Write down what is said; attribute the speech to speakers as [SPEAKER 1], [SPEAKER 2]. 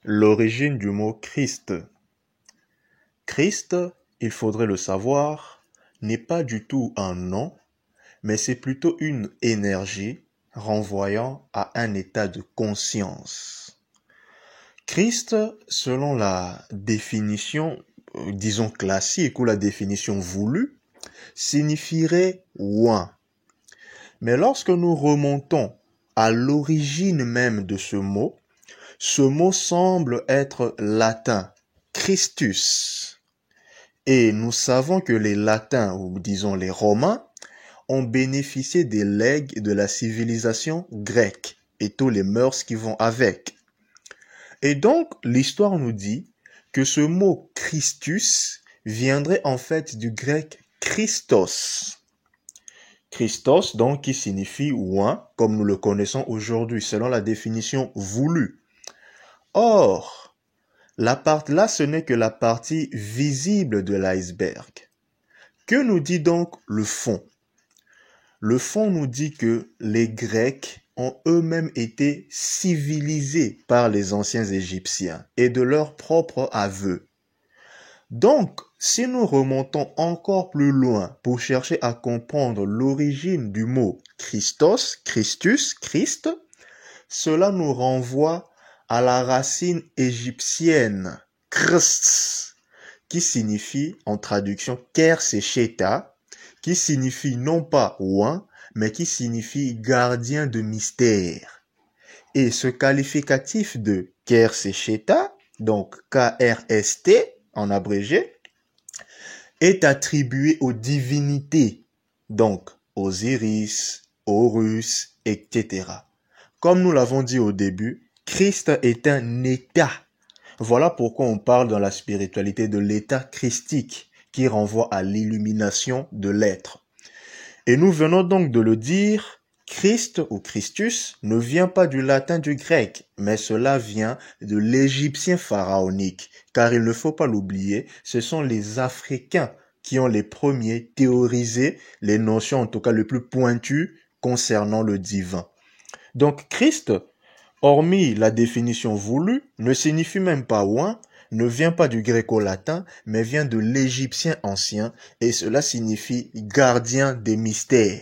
[SPEAKER 1] L'origine du mot Christ. Christ, il faudrait le savoir, n'est pas du tout un nom, mais c'est plutôt une énergie renvoyant à un état de conscience. Christ, selon la définition, disons classique ou la définition voulue, signifierait oint. Mais lorsque nous remontons à l'origine même de ce mot semble être latin, Christus. Et nous savons que les latins, ou disons les romains, ont bénéficié des legs de la civilisation grecque et tous les mœurs qui vont avec. Et donc, l'histoire nous dit que ce mot Christus viendrait en fait du grec Christos. Christos, donc, qui signifie oint, comme nous le connaissons aujourd'hui, selon la définition voulue. Or, là, ce n'est que la partie visible de l'iceberg. Que nous dit donc le fond? Le fond nous dit que les Grecs ont eux-mêmes été civilisés par les anciens Égyptiens et de leur propre aveu. Donc, si nous remontons encore plus loin pour chercher à comprendre l'origine du mot Christos, Christus, Christ, cela nous renvoie à la racine égyptienne Christ, qui signifie en traduction Kersecheta, qui signifie non pas oint, mais qui signifie gardien de mystère. Et ce qualificatif de Kersecheta, donc K-R-S-T en abrégé, est attribué aux divinités, donc Osiris, Horus, etc. Comme nous l'avons dit au début, Christ est un état. Voilà pourquoi on parle dans la spiritualité de l'état christique, qui renvoie à l'illumination de l'être. Et nous venons donc de le dire, Christ ou Christus ne vient pas du latin du grec, mais cela vient de l'égyptien pharaonique, car il ne faut pas l'oublier, ce sont les Africains qui ont les premiers théorisé les notions, en tout cas les plus pointues, concernant le divin. Donc Christ, hormis la définition voulue, ne signifie même pas oint, ne vient pas du gréco-latin, mais vient de l'égyptien ancien, et cela signifie gardien des mystères.